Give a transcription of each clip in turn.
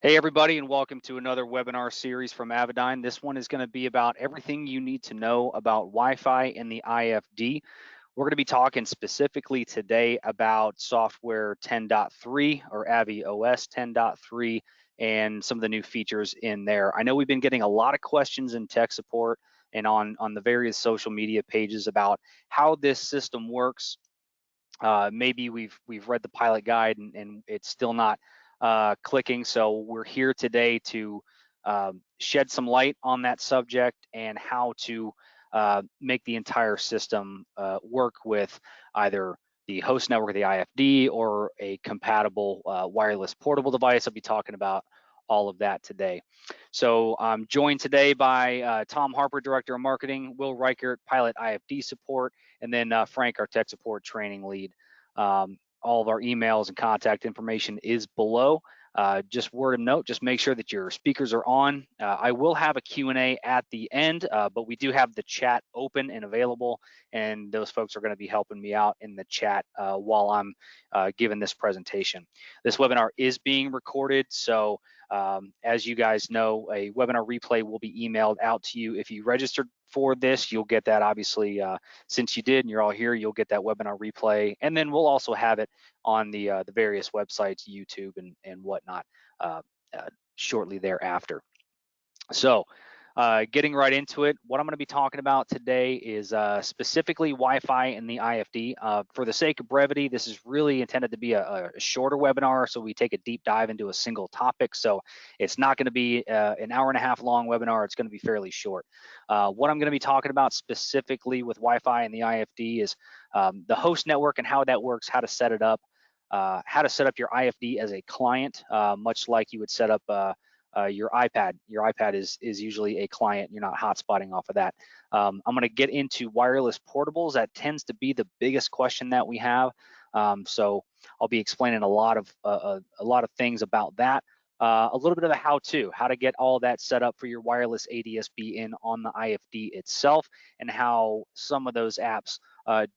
Hey everybody, and welcome to another webinar series from Avidyne. This one is going to be about everything you need to know about Wi-Fi and the IFD. We're going to be talking specifically today about software 10.3 or AviOS 10.3 and some of the new features in there. I know we've been getting a lot of questions in tech support and on the various social media pages about how this system works. Maybe we've read the pilot guide and it's still not clicking. So we're here today to shed some light on that subject and how to make the entire system work with either the host network of the IFD or a compatible wireless portable device. I'll be talking about all of that today. So I'm joined today by Tom Harper, Director of Marketing, Will Reichert, Pilot IFD Support, and then Frank, our Tech Support Training Lead. All of our emails and contact information is below. Just word of note, just make sure that your speakers are on. I will have a Q&A at the end, but we do have the chat open and available, and those folks are going to be helping me out in the chat while I'm giving this presentation. This webinar is being recorded, so as you guys know, a webinar replay will be emailed out to you. If you registered for this, you'll get that, obviously, since you did and you're all here, you'll get that webinar replay, and then we'll also have it on the various websites, YouTube and whatnot, shortly thereafter. So getting right into it, what I'm going to be talking about today is specifically Wi-Fi and the IFD. For the sake of brevity, this is really intended to be a shorter webinar, so we take a deep dive into a single topic. So it's not going to be an hour-and-a-half long webinar. It's going to be fairly short. What I'm going to be talking about specifically with Wi-Fi and the IFD is the host network and how that works, how to set it up, how to set up your IFD as a client, much like you would set up your iPad. Your iPad is usually a client. You're not hotspotting off of that. I'm going to get into wireless portables. That tends to be the biggest question that we have. So I'll be explaining a lot of things about that. A little bit of a how-to, how to get all that set up for your wireless ADSB in on the IFD itself, and how some of those apps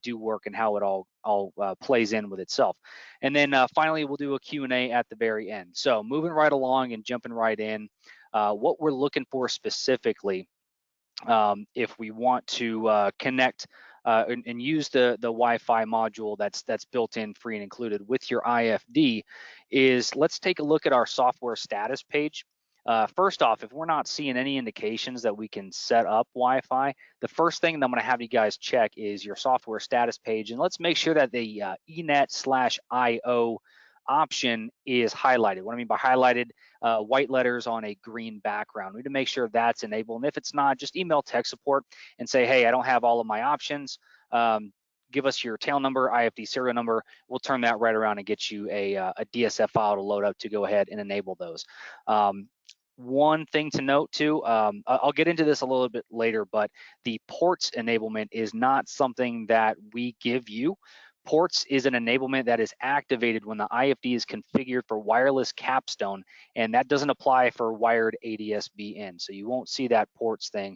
do work and how it all plays in with itself. And then finally, we'll do a Q&A at the very end. So moving right along and jumping right in, what we're looking for specifically, if we want to connect and use the Wi-Fi module that's built in, free and included with your IFD, is let's take a look at our software status page. First off, if we're not seeing any indications that we can set up Wi-Fi, the first thing that I'm going to have you guys check is your software status page, and let's make sure that the enet/IO option is highlighted. What I mean by highlighted, white letters on a green background. We need to make sure that's enabled, and if it's not, just email tech support and say, hey, I don't have all of my options. Give us your tail number, IFD serial number. We'll turn that right around and get you a DSF file to load up to go ahead and enable those. One thing to note too, I'll get into this a little bit later, but the ports enablement is not something that we give you. Ports is an enablement that is activated when the IFD is configured for wireless capstone, and that doesn't apply for wired ADSB in. So you won't see that ports thing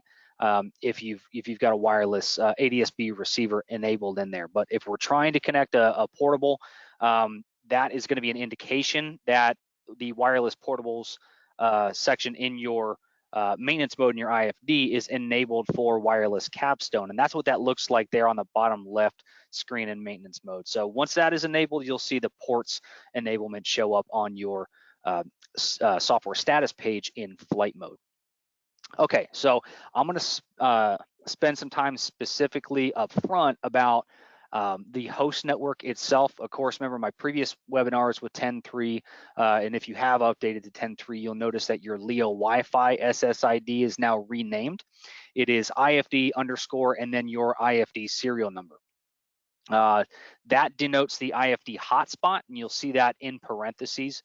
if you've got a wireless ADSB receiver enabled in there. But if we're trying to connect a portable, that is going to be an indication that the wireless portables section in your maintenance mode in your IFD is enabled for wireless capstone, and that's what that looks like there on the bottom left screen in maintenance mode. So once that is enabled, you'll see the ports enablement show up on your software status page in flight mode. Okay, so I'm going to spend some time specifically up front about the host network itself. Of course, remember my previous webinars with 10.3, and if you have updated to 10.3, you'll notice that your Leo Wi-Fi SSID is now renamed. It is IFD underscore and then your IFD serial number. That denotes the IFD hotspot, and you'll see that in parentheses.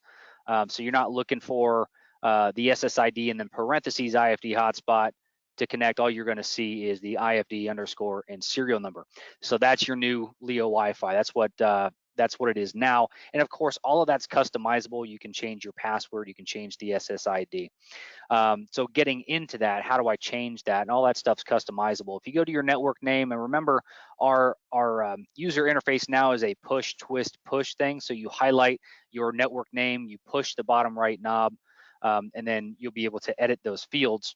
So you're not looking for the SSID and then parentheses IFD hotspot to connect. All you're going to see is the IFD underscore and serial number. So that's your new Leo Wi-Fi. That's what it is now. And of course, all of that's customizable. You can change your password. You can change the SSID. So getting into that, how do I change that? And all that stuff's customizable. If you go to your network name, and remember, our user interface now is a push, twist, push thing. So you highlight your network name, you push the bottom right knob. and then you'll be able to edit those fields.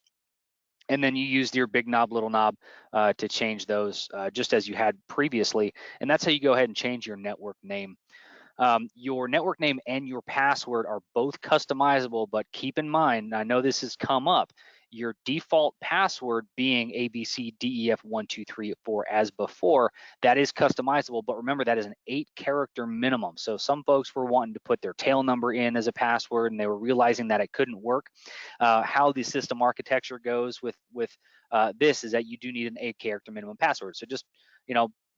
And then you use your big knob, little knob to change those just as you had previously. And that's how you go ahead and change your network name. Your network name and your password are both customizable, but keep in mind, I know this has come up, your default password being ABCDEF1234 as before, that is customizable, but remember that is an 8-character minimum. So some folks were wanting to put their tail number in as a password and they were realizing that it couldn't work. How the system architecture goes with this is that you do need an 8-character minimum password. So just,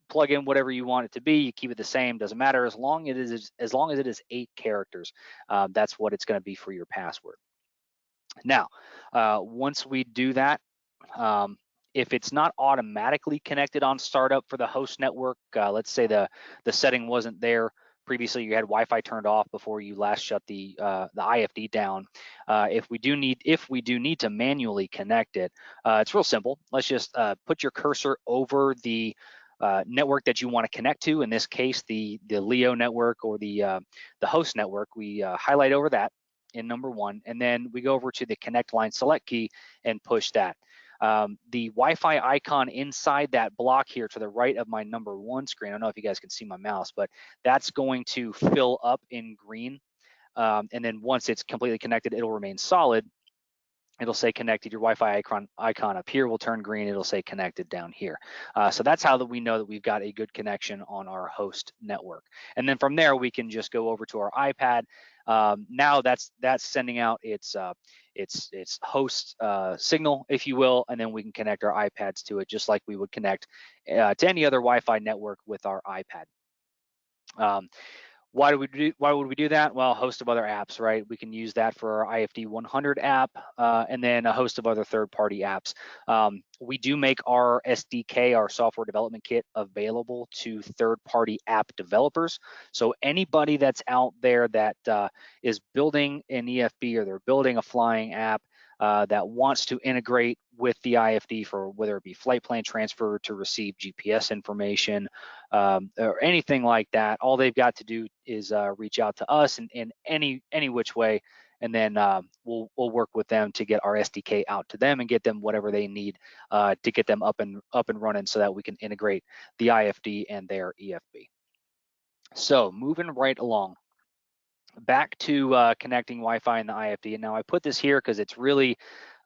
plug in whatever you want it to be. You keep it the same, doesn't matter, as long as it is 8 characters. That's what it's going to be for your password. Now, once we do that, if it's not automatically connected on startup for the host network, let's say the setting wasn't there previously, you had Wi-Fi turned off before you last shut the IFD down. If we do need to manually connect it, it's real simple. Let's just put your cursor over the network that you want to connect to. In this case, the Leo network or the host network. We highlight over that in number 1, and then we go over to the connect line select key and push that. The Wi-Fi icon inside that block here to the right of my number 1 screen, I don't know if you guys can see my mouse, but that's going to fill up in green. And then once it's completely connected, it'll remain solid. It'll say connected. Your Wi-Fi icon up here will turn green. It'll say connected down here. So that's how we know that we've got a good connection on our host network. And then from there, we can just go over to our iPad. Now that's sending out its host signal, if you will, and then we can connect our iPads to it just like we would connect to any other Wi-Fi network with our iPad. Why would we do that? Well, a host of other apps, right? We can use that for our IFD 100 app and then a host of other third-party apps. We do make our SDK, our software development kit, available to third-party app developers. So anybody that's out there that is building an EFB or they're building a flying app that wants to integrate with the IFD for whether it be flight plan transfer to receive GPS information or anything like that, all they've got to do is reach out to us in any which way, and then we'll work with them to get our SDK out to them and get them whatever they need to get them up and running so that we can integrate the IFD and their EFB. So moving right along. Back to connecting Wi-Fi and the IFD. And now I put this here because it's really,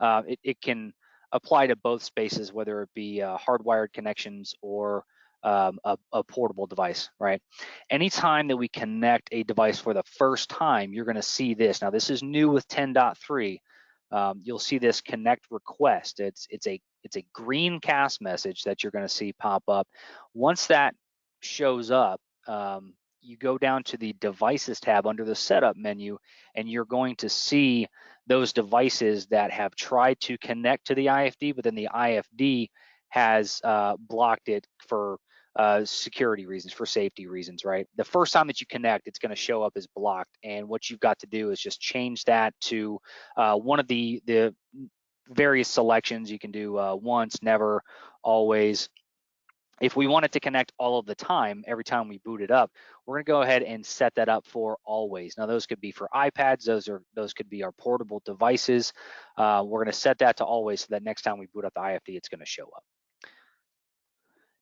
it can apply to both spaces, whether it be hardwired connections or a portable device, right? Anytime that we connect a device for the first time, you're going to see this. Now this is new with 10.3. You'll see this connect request. It's a green cast message that you're going to see pop up. Once that shows up, you go down to the devices tab under the setup menu, and you're going to see those devices that have tried to connect to the IFD, but then the IFD has blocked it for security reasons, for safety reasons, right? The first time that you connect, it's going to show up as blocked, and what you've got to do is just change that to one of the various selections. You can do once, never, always. If we want it to connect all of the time, every time we boot it up, we're going to go ahead and set that up for always. Now, those could be for iPads. Those could be our portable devices. We're going to set that to always so that next time we boot up the IFD, it's going to show up.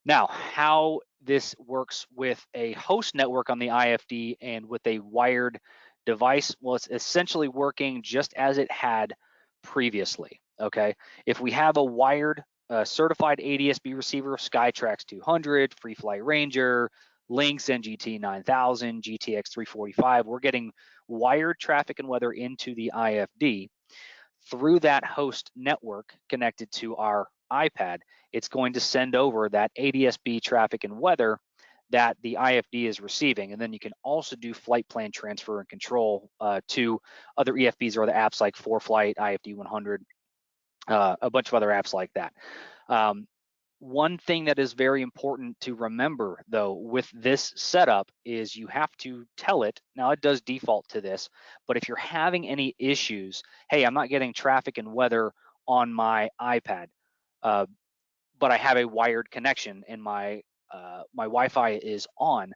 Now, how this works with a host network on the IFD and with a wired device, well, it's essentially working just as it had previously, okay? If we have a wired certified ADSB receiver, Skytrax 200, FreeFly Ranger, Lynx NGT 9000, GTX 345, we're getting wired traffic and weather into the IFD. Through that host network connected to our iPad, it's going to send over that ADSB traffic and weather that the IFD is receiving. And then you can also do flight plan transfer and control to other EFBs or other apps like ForeFlight, IFD 100, a bunch of other apps like that. One thing that is very important to remember, though, with this setup is you have to tell it. Now, it does default to this, but if you're having any issues, hey, I'm not getting traffic and weather on my iPad, but I have a wired connection and my Wi-Fi is on.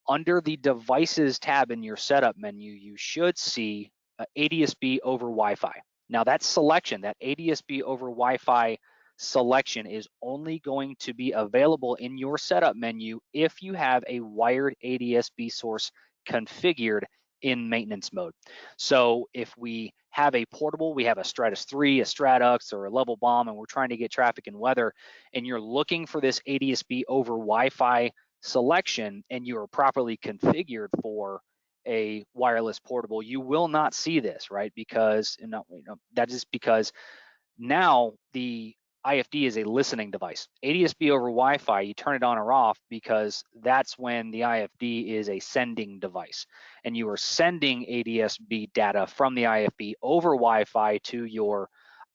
Under the devices tab in your setup menu, you should see ADSB over Wi-Fi. Now that selection, that ADSB over Wi-Fi selection is only going to be available in your setup menu if you have a wired ADSB source configured in maintenance mode. So if we have a portable, we have a Stratus 3, a Stratux, or a Level Bomb, and we're trying to get traffic and weather, and you're looking for this ADSB over Wi-Fi selection, and you are properly configured for a wireless portable, you will not see this, right? Because that is because now the IFD is a listening device. ADSB over Wi-Fi, you turn it on or off because that's when the IFD is a sending device, and you are sending ADSB data from the IFD over Wi-Fi to your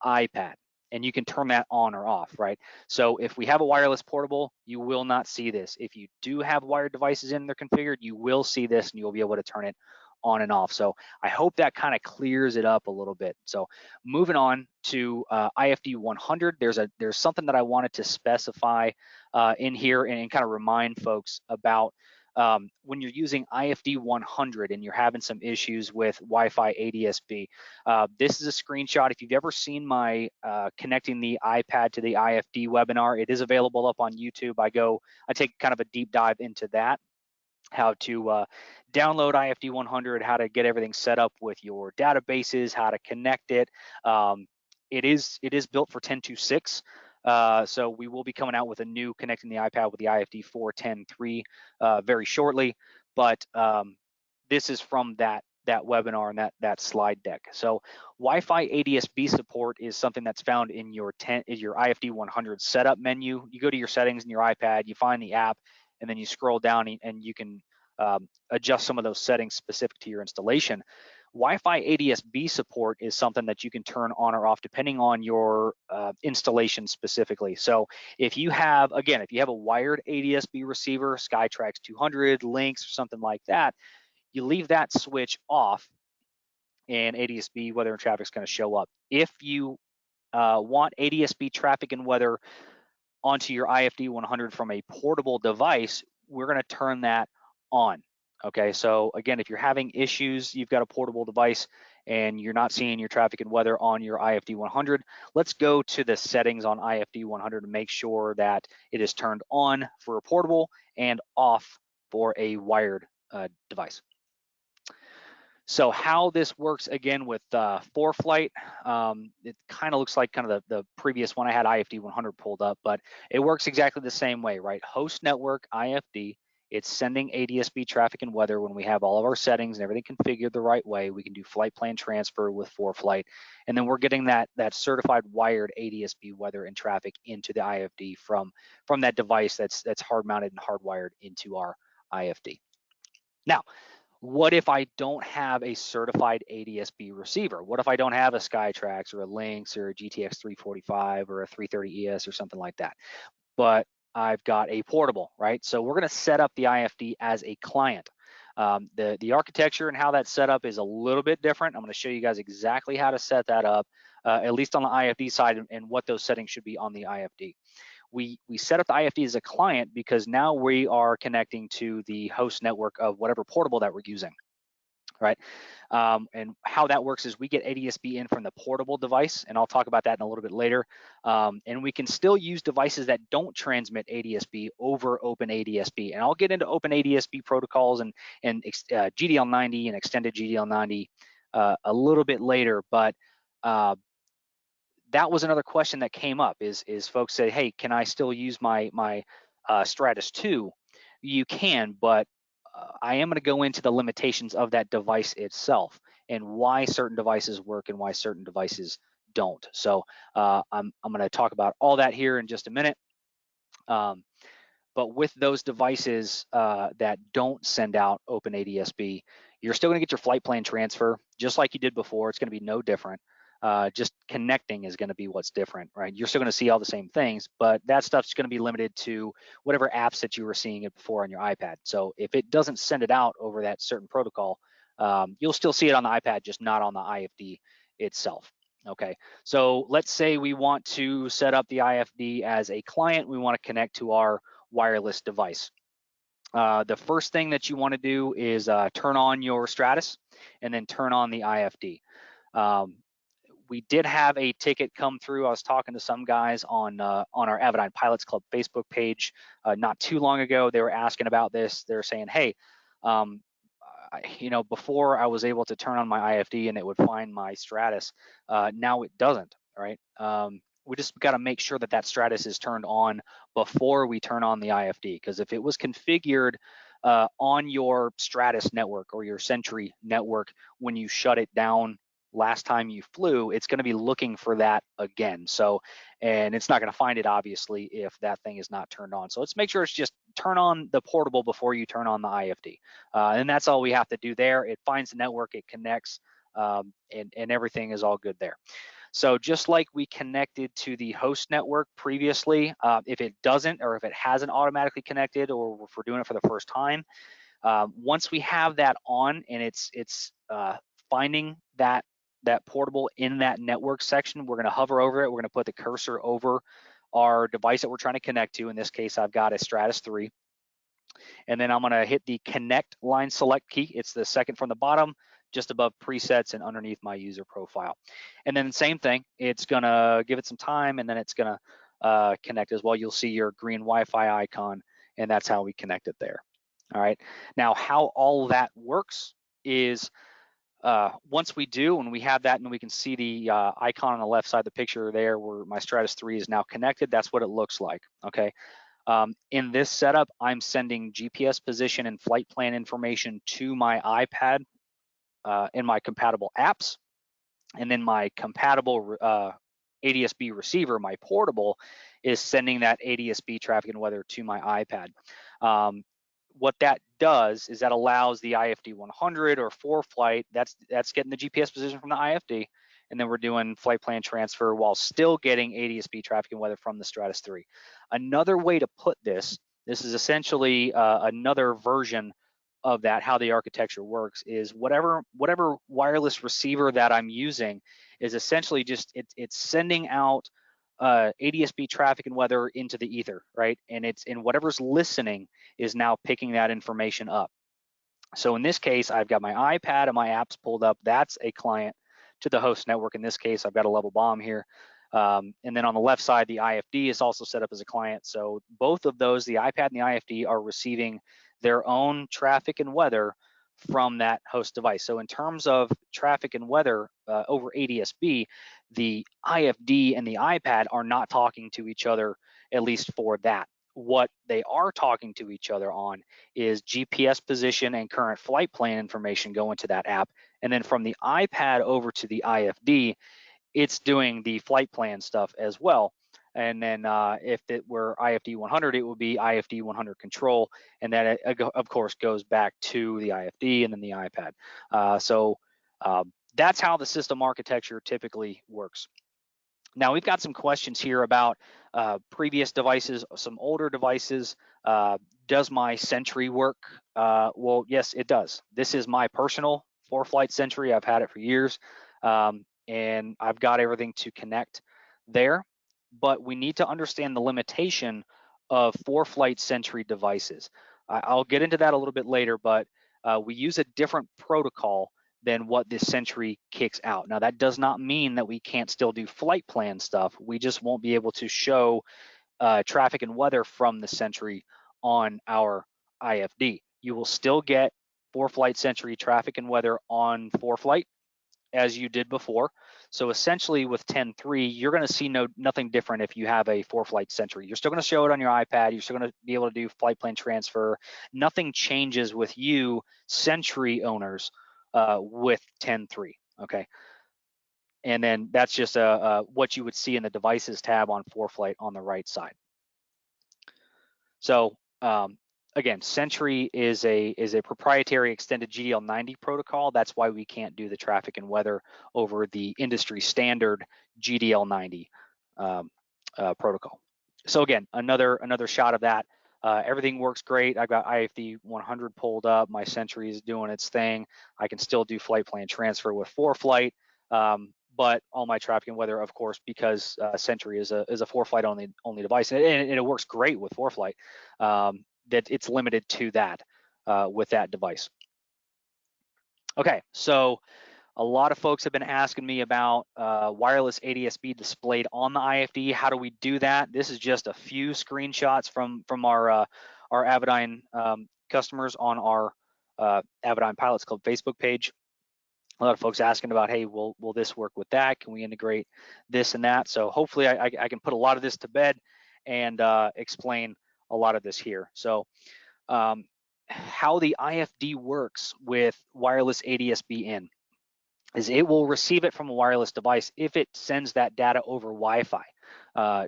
iPad, and you can turn that on or off, right? So if we have a wireless portable, you will not see this. If you do have wired devices in there configured, you will see this, and you'll be able to turn it on and off. So I hope that kind of clears it up a little bit. So moving on to IFD 100, there's something that I wanted to specify in here and kind of remind folks about when you're using IFD 100 and you're having some issues with Wi-Fi ADSB. This is a screenshot. If you've ever seen my connecting the iPad to the IFD webinar, it is available up on YouTube. I take kind of a deep dive into that, how to download IFD 100, how to get everything set up with your databases, how to connect it. It is built for 10.2.6. So we will be coming out with a new connecting the iPad with the IFD 4.10.3 very shortly. But this is from that webinar and that slide deck. So Wi-Fi ADSB support is something that's found in your IFD 100 setup menu. You go to your settings in your iPad, you find the app, and then you scroll down and you can adjust some of those settings specific to your installation. Wi-Fi ADSB support is something that you can turn on or off depending on your installation specifically. So if you have a wired ADSB receiver, Skytrax 200, Lynx, or something like that, you leave that switch off and ADSB weather and traffic is going to show up. If you want ADSB traffic and weather onto your IFD 100 from a portable device, we're going to turn that on. Okay, so again, if you're having issues, you've got a portable device and you're not seeing your traffic and weather on your IFD 100, let's go to the settings on IFD 100 to make sure that it is turned on for a portable and off for a wired device. So how this works again with ForeFlight, it kind of looks like the previous one. I had IFD 100 pulled up, but it works exactly the same way, right? Host network IFD, it's sending ADSB traffic and weather when we have all of our settings and everything configured the right way. We can do flight plan transfer with ForeFlight, and then we're getting that certified wired ADSB weather and traffic into the IFD from that device that's hard mounted and hardwired into our IFD. Now, what if I don't have a certified ADSB receiver? What if I don't have a Skytrax or a Lynx or a GTX 345 or a 330 ES or something like that? But I've got a portable, right? So we're going to set up the IFD as a client. The architecture and how that's set up is a little bit different. I'm going to show you guys exactly how to set that up, at least on the IFD side, and what those settings should be on the IFD. We set up the IFD as a client because now we are connecting to the host network of whatever portable that we're using, right? And how that works is we get ADSB in from the portable device, and I'll talk about that in a little bit later. And we can still use devices that don't transmit ADSB over Open ADSB. And I'll get into Open ADSB protocols and GDL90 and extended GDL90 a little bit later, but that was another question that came up is folks say, hey, can I still use my Stratus 2? You can, but I am going to go into the limitations of that device itself and why certain devices work and why certain devices don't. So I'm going to talk about all that here in just a minute. But with those devices that don't send out Open ADSB, you're still going to get your flight plan transfer just like you did before. It's going to be no different. Just connecting is going to be what's different, right? You're still going to see all the same things, but that stuff's going to be limited to whatever apps that you were seeing it before on your iPad. So if it doesn't send it out over that certain protocol, you'll still see it on the iPad, just not on the IFD itself. Okay, so let's say we want to set up the IFD as a client. We want to connect to our wireless device. The first thing that you want to do is turn on your Stratus and then turn on the IFD. We did have a ticket come through. I was talking to some guys on our Avidyne Pilots Club Facebook page not too long ago. They were asking about this. They're saying, hey, before I was able to turn on my IFD and it would find my Stratus. Now it doesn't, right? We just got to make sure that that Stratus is turned on before we turn on the IFD, because if it was configured on your Stratus network or your Sentry network when you shut it down last time you flew, it's going to be looking for that again. So, and it's not going to find it, obviously, if that thing is not turned on. So let's make sure it's just turn on the portable before you turn on the IFD. And that's all we have to do there. It finds the network, it connects, and everything is all good there. So just like we connected to the host network previously, if it doesn't, or if it hasn't automatically connected, or if we're doing it for the first time, once we have that on and it's finding that portable in that network section, we're going to hover over it. We're going to put the cursor over our device that we're trying to connect to. In this case, I've got a Stratus 3. And then I'm going to hit the connect line select key. It's the second from the bottom, just above presets and underneath my user profile. And then same thing, it's going to give it some time, and then it's going to connect as well. You'll see your green Wi-Fi icon, and that's how we connect it there. All right. Now, how all that works is once we do, and we have that, and we can see the icon on the left side of the picture there where my Stratus 3 is now connected, that's what it looks like. Okay. In this setup, I'm sending GPS position and flight plan information to my iPad in my compatible apps, and then my compatible ADSB receiver, my portable, is sending that ADSB traffic and weather to my iPad. What that does is that allows the IFD 100 or 4-flight, that's getting the GPS position from the IFD, and then we're doing flight plan transfer while still getting ADSB traffic and weather from the Stratus 3. Another way to put this is essentially another version of that, how the architecture works, is whatever wireless receiver that I'm using is essentially just it's sending out ADSB traffic and weather into the ether, right? And whatever's listening is now picking that information up. So in this case, I've got my iPad and my apps pulled up. That's a client to the host network. In this case, I've got a level bomb here. And then on the left side, the IFD is also set up as a client. So both of those, the iPad and the IFD, are receiving their own traffic and weather from that host device. So in terms of traffic and weather over ADSB, the IFD and the iPad are not talking to each other, at least for that. What they are talking to each other on is GPS position and current flight plan information going to that app. And then from the iPad over to the IFD, it's doing the flight plan stuff as well. And then if it were IFD 100, it would be IFD 100 control. And that, of course, goes back to the IFD and then the iPad. So that's how the system architecture typically works. Now, we've got some questions here about previous devices, some older devices. Does my Sentry work? Well, yes, it does. This is my personal 4-flight Sentry. I've had it for years. And I've got everything to connect there, but we need to understand the limitation of 4-flight Sentry devices. I'll get into that a little bit later, but we use a different protocol than what this Sentry kicks out. Now, that does not mean that we can't still do flight plan stuff. We just won't be able to show traffic and weather from the Sentry on our IFD. You will still get 4-flight Sentry traffic and weather on 4-flight, as you did before. So essentially with 10.3, you're going to see nothing different if you have a 4-flight Sentry. You're still going to show it on your iPad. You're still going to be able to do flight plan transfer. Nothing changes with you Sentry owners with 10.3, okay? And then that's just what you would see in the devices tab on 4-flight on the right side. So again, Sentry is a proprietary extended GDL90 protocol. That's why we can't do the traffic and weather over the industry standard GDL90 protocol. So again, another shot of that. Everything works great. I've got IFD 100 pulled up. My Sentry is doing its thing. I can still do flight plan transfer with 4-flight, but all my traffic and weather, of course, because Sentry is a 4-flight only device, and it works great with 4-flight. that it's limited to that with that device. Okay, so a lot of folks have been asking me about wireless ADSB displayed on the IFD. How do we do that? This is just a few screenshots from our Avidyne customers on our Avidyne Pilots Club Facebook page. A lot of folks asking about, hey, will this work with that? Can we integrate this and that? So hopefully I can put a lot of this to bed and explain a lot of this here. So how the IFD works with wireless ADSB in is it will receive it from a wireless device if it sends that data over Wi-Fi,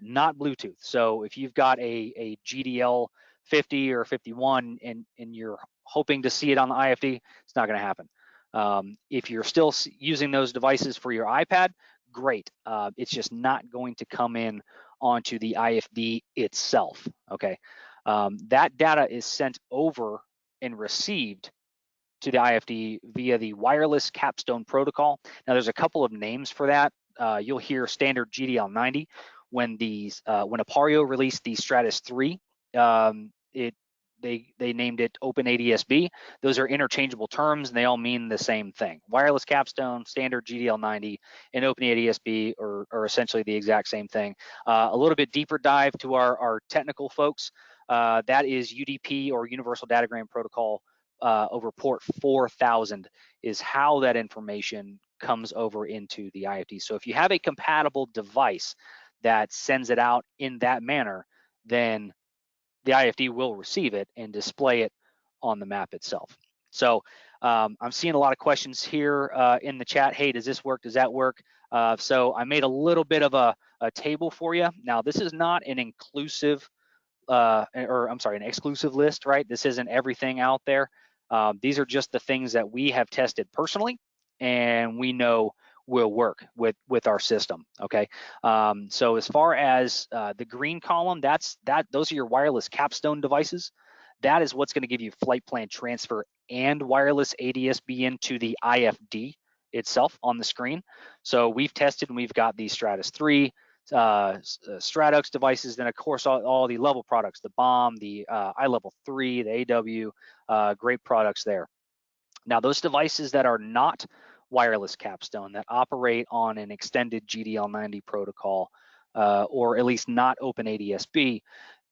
not Bluetooth. So if you've got a GDL 50 or 51 and you're hoping to see it on the IFD, it's not going to happen. If you're still using those devices for your iPad, great. It's just not going to come in onto the IFD itself. Okay, that data is sent over and received to the IFD via the wireless capstone protocol. Now there's a couple of names for that. You'll hear standard GDL90. When Aperio released the Stratus 3, they named it Open ADSB. Those are interchangeable terms and they all mean the same thing. Wireless capstone, standard GDL90, and Open ADSB are essentially the exact same thing. A little bit deeper dive to our technical folks. That is UDP, or Universal Datagram Protocol, over port 4000 is how that information comes over into the IFD. So if you have a compatible device that sends it out in that manner, then the IFD will receive it and display it on the map itself. So I'm seeing a lot of questions here in the chat. Hey, does this work? Does that work? So I made a little bit of a table for you. Now this is not an inclusive an exclusive list, right? This isn't everything out there. These are just the things that we have tested personally and we know will work with our system. Okay, so as far as the green column, those are your wireless capstone devices. That is what's going to give you flight plan transfer and wireless ADSB into the IFD itself on the screen. So we've tested and we've got the Stratus 3, Stratux devices, then of course all the level products, the BOM, the iLevel 3, the AW, great products there. Now those devices that are not wireless capstone, that operate on an extended GDL90 protocol, or at least not Open ADSB,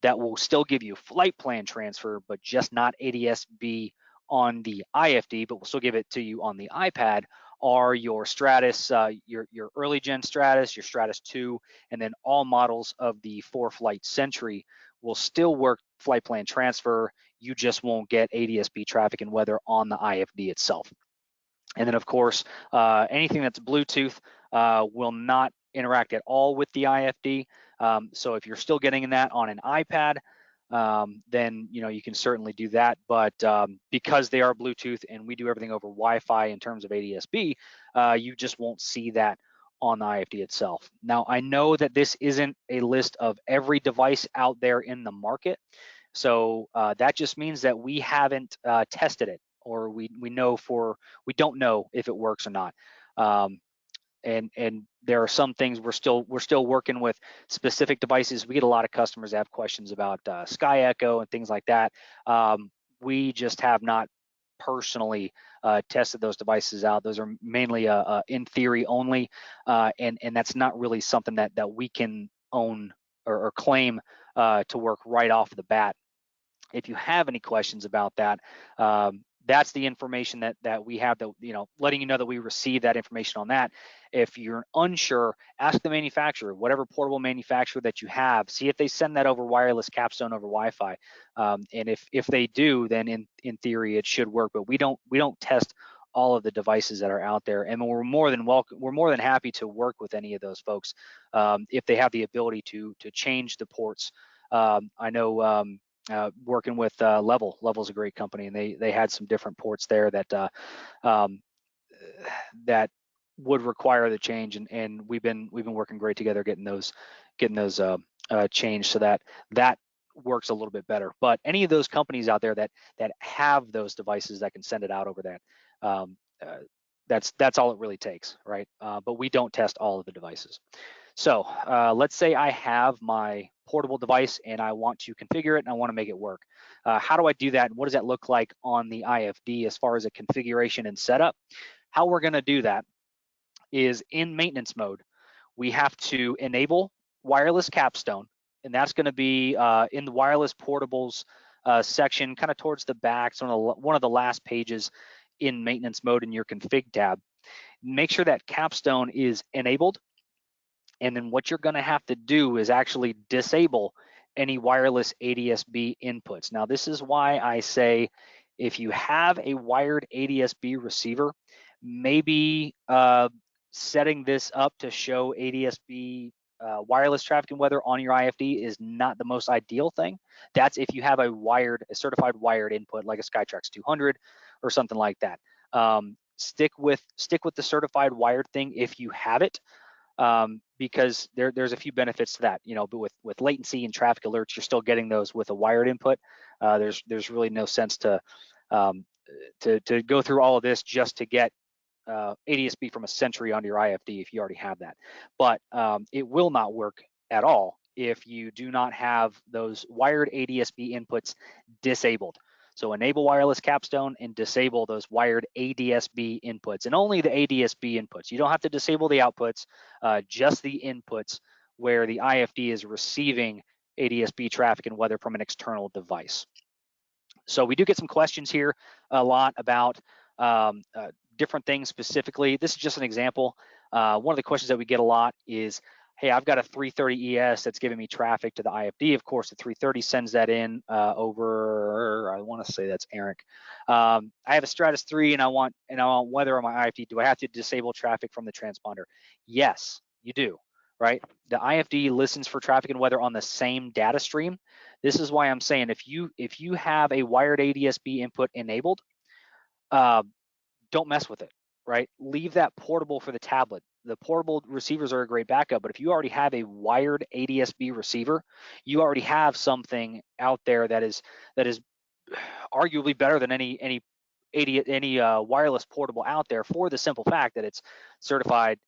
that will still give you flight plan transfer, but just not ADSB on the IFD, but will still give it to you on the iPad, are your Stratus, your early gen Stratus, your Stratus 2, and then all models of the 4-flight Sentry will still work flight plan transfer. You just won't get ADSB traffic and weather on the IFD itself. And then of course, anything that's Bluetooth will not interact at all with the IFD. So if you're still getting that on an iPad, then you can certainly do that. But because they are Bluetooth and we do everything over Wi-Fi in terms of ADSB, you just won't see that on the IFD itself. Now, I know that this isn't a list of every device out there in the market. So that just means that we haven't tested it, or we don't know if it works or not. And there are some things we're still working with specific devices. We get a lot of customers that have questions about Sky Echo and things like that. We just have not personally tested those devices out. Those are mainly in theory only, and that's not really something that we can own or claim to work right off the bat. If you have any questions about that, that's the information that we have, that letting you know that we receive that information on that. If you're unsure, ask the manufacturer, whatever portable manufacturer that you have, see if they send that over wireless capstone over Wi-Fi. And if they do, then in theory it should work. But we don't test all of the devices that are out there, and we're more than happy to work with any of those folks if they have the ability to change the ports. I know. Working with Level's a great company, and they had some different ports there that that would require the change, and we've been working great together getting those changed so that works a little bit better. But any of those companies out there that have those devices that can send it out over that, that's all it really takes, right? But we don't test all of the devices. So let's say I have my portable device and I want to configure it and I want to make it work. How do I do that? And what does that look like on the IFD as far as a configuration and setup? How we're going to do that is in maintenance mode, we have to enable wireless capstone, and that's going to be in the wireless portables section, kind of towards the back, so one of the last pages in maintenance mode in your config tab. Make sure that capstone is enabled, and then what you're going to have to do is actually disable any wireless ADSB inputs. Now, this is why I say if you have a wired ADSB receiver, maybe setting this up to show ADSB wireless traffic and weather on your IFD is not the most ideal thing. That's if you have a certified wired input like a Skytrax 200 or something like that. Stick with the certified wired thing if you have it. Because there's a few benefits to that, but with latency and traffic alerts, you're still getting those with a wired input. There's really no sense to go through all of this just to get ADSB from a Sentry onto your IFD if you already have that. But it will not work at all if you do not have those wired ADSB inputs disabled. So enable wireless capstone and disable those wired ADSB inputs, and only the ADSB inputs. You don't have to disable the outputs, just the inputs where the IFD is receiving ADSB traffic and weather from an external device. So we do get some questions here a lot about different things specifically. This is just an example. One of the questions that we get a lot is, hey, I've got a 330 ES that's giving me traffic to the IFD. Of course, the 330 sends that in over, I want to say that's Eric. I have a Stratus 3 and I want weather on my IFD. Do I have to disable traffic from the transponder? Yes, you do, right? The IFD listens for traffic and weather on the same data stream. This is why I'm saying if you have a wired ADSB input enabled, don't mess with it, right? Leave that portable for the tablet. The portable receivers are a great backup, but if you already have a wired ADSB receiver, you already have something out there that is arguably better than any wireless portable out there, for the simple fact that it's certified.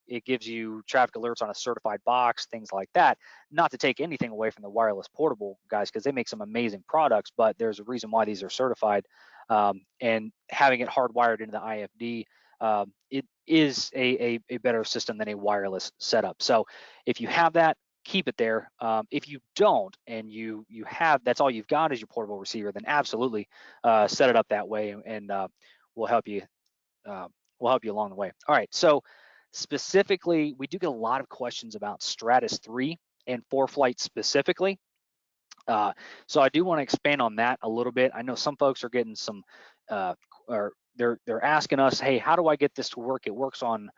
It gives you traffic alerts on a certified box, things like that. Not to take anything away from the wireless portable guys, because they make some amazing products, but there's a reason why these are certified. And having it hardwired into the IFD, it is a better system than a wireless setup. So if you have that, keep it there. If you don't, and you have, that's all you've got is your portable receiver, then absolutely set it up that way, and we'll help you along the way. All right, so specifically, we do get a lot of questions about Stratus 3 and ForeFlight specifically. So I do want to expand on that a little bit. I know some folks are getting some, or they're asking us, hey, how do I get this to work? It works on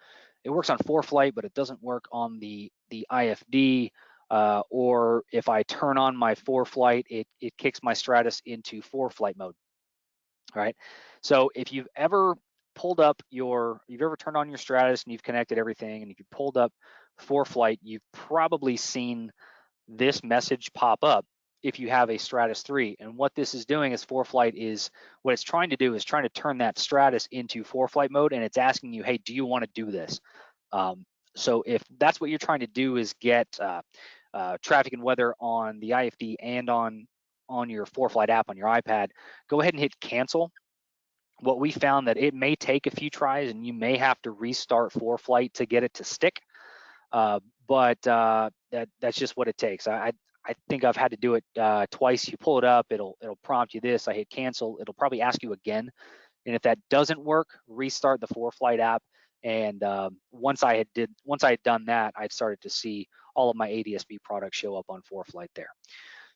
ForeFlight, but it doesn't work on the IFD. Or if I turn on my ForeFlight, it kicks my Stratus into ForeFlight mode. All right. So if you've ever turned on your Stratus and you've connected everything, and if you pulled up ForeFlight, you've probably seen this message pop up if you have a Stratus 3. And what this is doing is ForeFlight is, what it's trying to do is trying to turn that Stratus into ForeFlight mode, and it's asking you, hey, do you want to do this? So if that's what you're trying to do, is get traffic and weather on the IFD and on your ForeFlight app on your iPad, go ahead and hit cancel. What we found that it may take a few tries, and you may have to restart ForeFlight to get it to stick. But that's just what it takes. I think I've had to do it twice. You pull it up, it'll prompt you this. I hit cancel. It'll probably ask you again, and if that doesn't work, restart the ForeFlight app. And once I had done that, I started to see all of my ADSB products show up on ForeFlight there.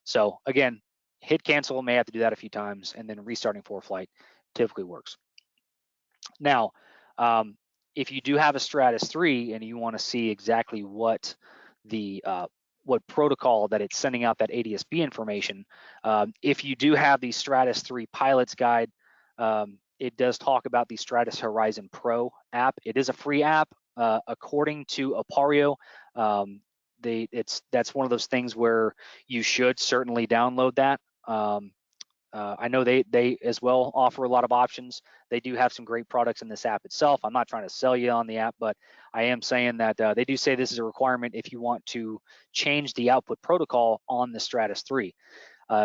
So again, hit cancel. May have to do that a few times, and then restarting ForeFlight typically works. Now, if you do have a Stratus 3 and you want to see exactly what protocol that it's sending out that ADSB information, if you do have the Stratus 3 Pilot's Guide, it does talk about the Stratus Horizon Pro app. It is a free app, according to Apario. That's one of those things where you should certainly download that. I know they as well offer a lot of options. They do have some great products in this app itself. I'm not trying to sell you on the app, but I am saying that they do say this is a requirement if you want to change the output protocol on the Stratus 3.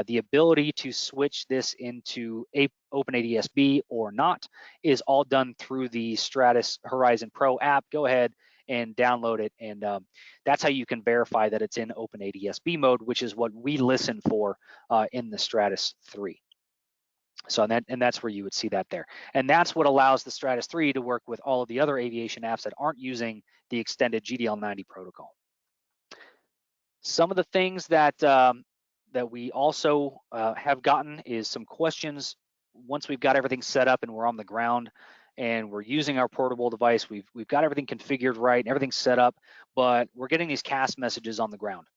The ability to switch this into OpenADSB or not is all done through the Stratus Horizon Pro app. Go ahead and download it, and that's how you can verify that it's in OpenADSB mode, which is what we listen for in the Stratus 3. So that's where you would see that there. And that's what allows the Stratus 3 to work with all of the other aviation apps that aren't using the extended GDL90 protocol. Some of the things that that we also have gotten is some questions once we've got everything set up and we're on the ground and we're using our portable device. We've got everything configured right and everything's set up, but we're getting these CAS messages on the ground.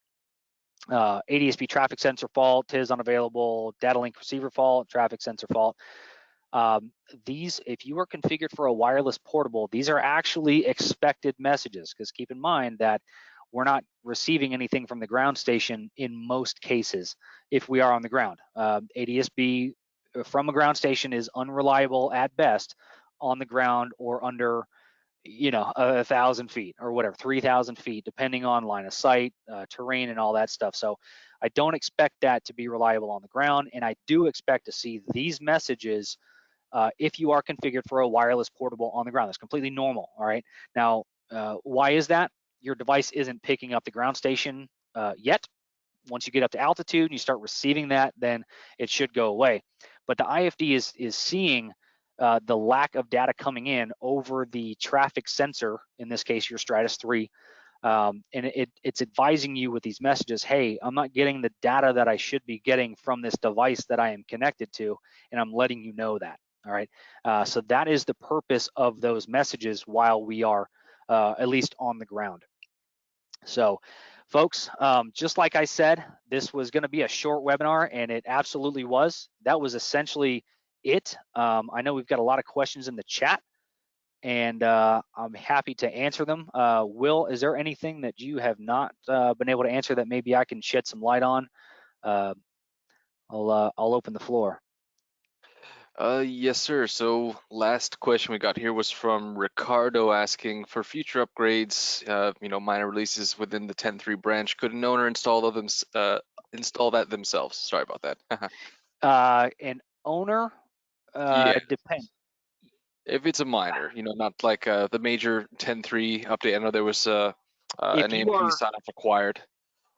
ADSB traffic sensor fault, TIS unavailable, data link receiver fault, traffic sensor fault. These, if you are configured for a wireless portable, these are actually expected messages, because keep in mind that we're not receiving anything from the ground station in most cases if we are on the ground. ADSB from a ground station is unreliable at best on the ground or under 1,000 feet or whatever, 3,000 feet, depending on line of sight, terrain, and all that stuff. So I don't expect that to be reliable on the ground, and I do expect to see these messages if you are configured for a wireless portable on the ground. That's completely normal. All right. Now, why is that? Your device isn't picking up the ground station yet. Once you get up to altitude and you start receiving that, then it should go away. But the IFD is seeing the lack of data coming in over the traffic sensor, in this case, your Stratus 3, and it's advising you with these messages, hey, I'm not getting the data that I should be getting from this device that I am connected to, and I'm letting you know that. All right, so that is the purpose of those messages while we are at least on the ground. So folks, just like I said, this was going to be a short webinar, and it absolutely was. That was essentially it. I know we've got a lot of questions in the chat, and I'm happy to answer them. Will, is there anything that you have not been able to answer that maybe I can shed some light on? I'll open the floor. Yes, sir. So last question we got here was from Ricardo asking for future upgrades, minor releases within the 10.3 branch. Could an owner install that themselves? Sorry about that. An owner, Yeah, depend. if it's a minor, not like the major 10.3 update. I know there was an AMP sign-up required.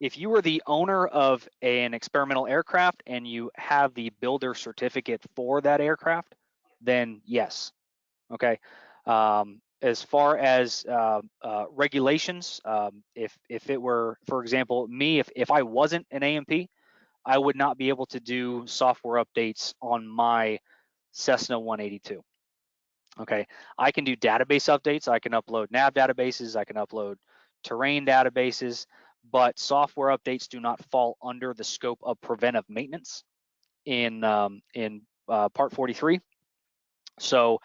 If you are the owner of an experimental aircraft and you have the builder certificate for that aircraft, then yes. Okay. As far as regulations, if it were, for example, me, if I wasn't an AMP, I would not be able to do software updates on my Cessna 182. Okay, I can do database updates. I can upload nav databases. I can upload terrain databases, but software updates do not fall under the scope of preventive maintenance in Part 43. So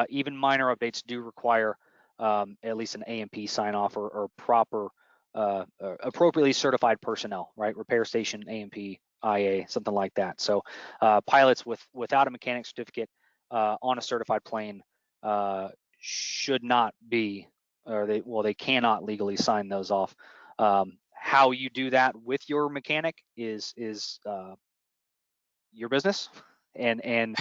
even minor updates do require at least an AMP sign off or proper, appropriately certified personnel, right? Repair station, AMP, IA, something like that. So pilots without a mechanic certificate on a certified plane should not be, or they cannot legally sign those off. How you do that with your mechanic is your business, and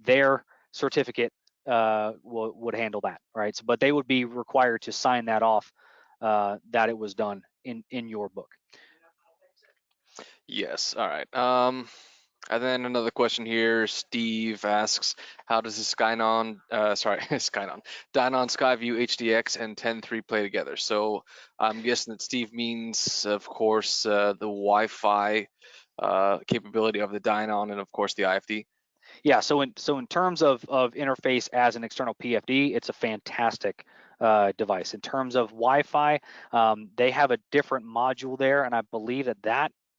their certificate would handle that, right? So, but they would be required to sign that off that it was done in your book. Yes. All right. And then another question here. Steve asks, how does the Dynon Skyview HDX and 10.3 play together? So I'm guessing that Steve means, of course, the Wi-Fi capability of the Dynon and, of course, the IFD. Yeah. So in terms of interface as an external PFD, it's a fantastic device. In terms of Wi-Fi, they have a different module there, and I believe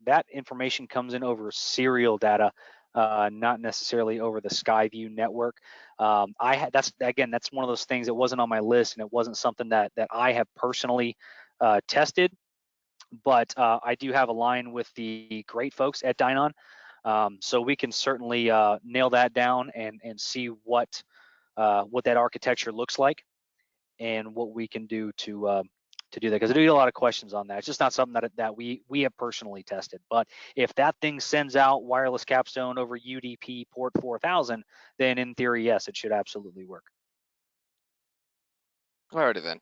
that information comes in over serial data, not necessarily over the Skyview network. That's one of those things that wasn't on my list, and it wasn't something that I have personally tested. But I do have a line with the great folks at Dynon, So we can certainly nail that down and see what that architecture looks like and what we can do to do that, because I do get a lot of questions on that. It's just not something that we have personally tested. But if that thing sends out wireless capstone over UDP port 4000, then in theory, yes, it should absolutely work. Alrighty then.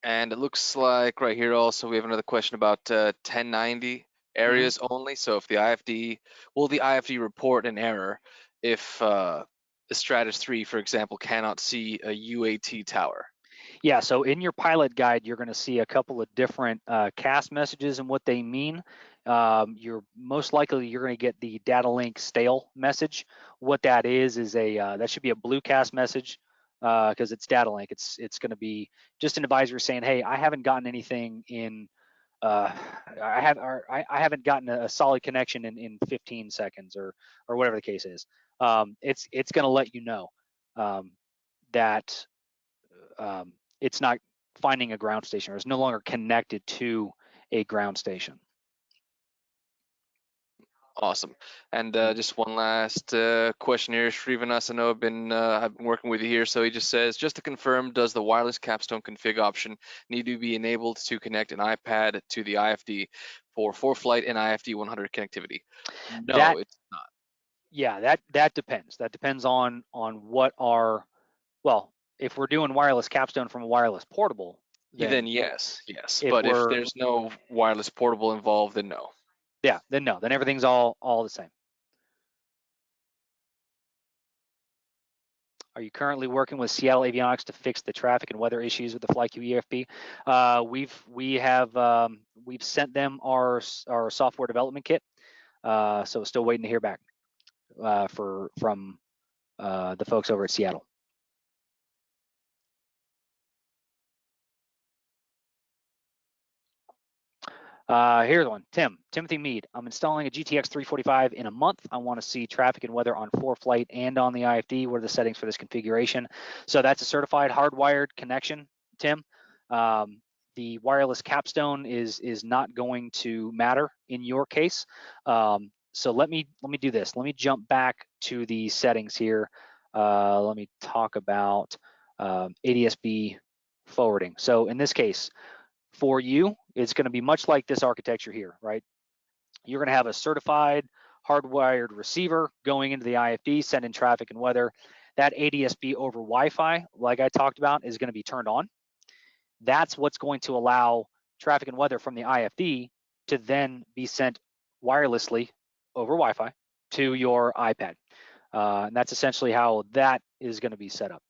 And it looks like right here also we have another question about 1090 areas only. So if the IFD, will the IFD report an error if the Stratus 3, for example, cannot see a UAT tower? Yeah, so in your pilot guide, you're going to see a couple of different cast messages and what they mean. You're most likely you're going to get the data link stale message. What that is a that should be a blue cast message because it's data link. It's going to be just an advisor saying, hey, I haven't gotten anything in. I haven't gotten a solid connection in 15 seconds or whatever the case is. It's going to let you know that it's not finding a ground station or is no longer connected to a ground station. Awesome. And just one last question here, Srivanas. I know I've been working with you here. So he just says, just to confirm, does the wireless capstone config option need to be enabled to connect an iPad to the IFD for ForeFlight and IFD 100 connectivity? No, it's not. Yeah, that depends. That depends on what our, well, if we're doing wireless capstone from a wireless portable, Then then yes. if But if we're, there's no wireless portable involved, then no. yeah, then no, then everything's all the same. Are you currently working with Seattle Avionics to fix the traffic and weather issues with the FlyQ EFB? We've sent them our software development kit, so still waiting to hear back from the folks over at Seattle. Here's one. Timothy Mead. I'm installing a GTX 345 in a month. I want to see traffic and weather on ForeFlight and on the IFD. What are the settings for this configuration? So that's a certified hardwired connection, Tim. The wireless capstone is not going to matter in your case. So let me do this. Let me jump back to the settings here. Let me talk about ADSB forwarding. So in this case, for you, it's going to be much like this architecture here, right? You're going to have a certified hardwired receiver going into the IFD, sending traffic and weather. That ADSB over Wi-Fi, like I talked about, is going to be turned on. That's what's going to allow traffic and weather from the IFD to then be sent wirelessly over Wi-Fi to your iPad. And that's essentially how that is going to be set up.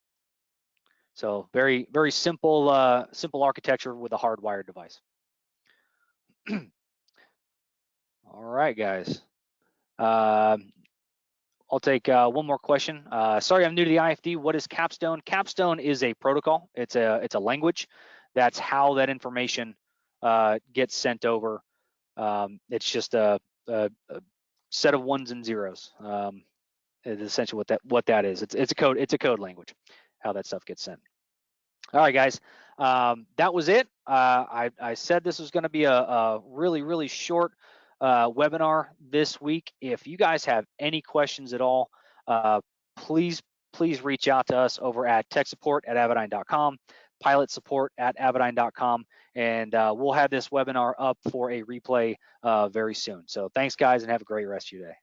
So very, very simple, simple architecture with a hardwired device. All right, guys. I'll take one more question. Sorry, I'm new to the IFD. What is Capstone? Capstone is a protocol. It's a language. That's how that information gets sent over. It's just a set of ones and zeros. Is essentially what that is. It's a code language. How that stuff gets sent. All right, guys. That was it. I said this was going to be a really, really short webinar this week. If you guys have any questions at all, please reach out to us over at techsupport@avidyne.com, pilotsupport@avidyne.com, and we'll have this webinar up for a replay very soon. So thanks, guys, and have a great rest of your day.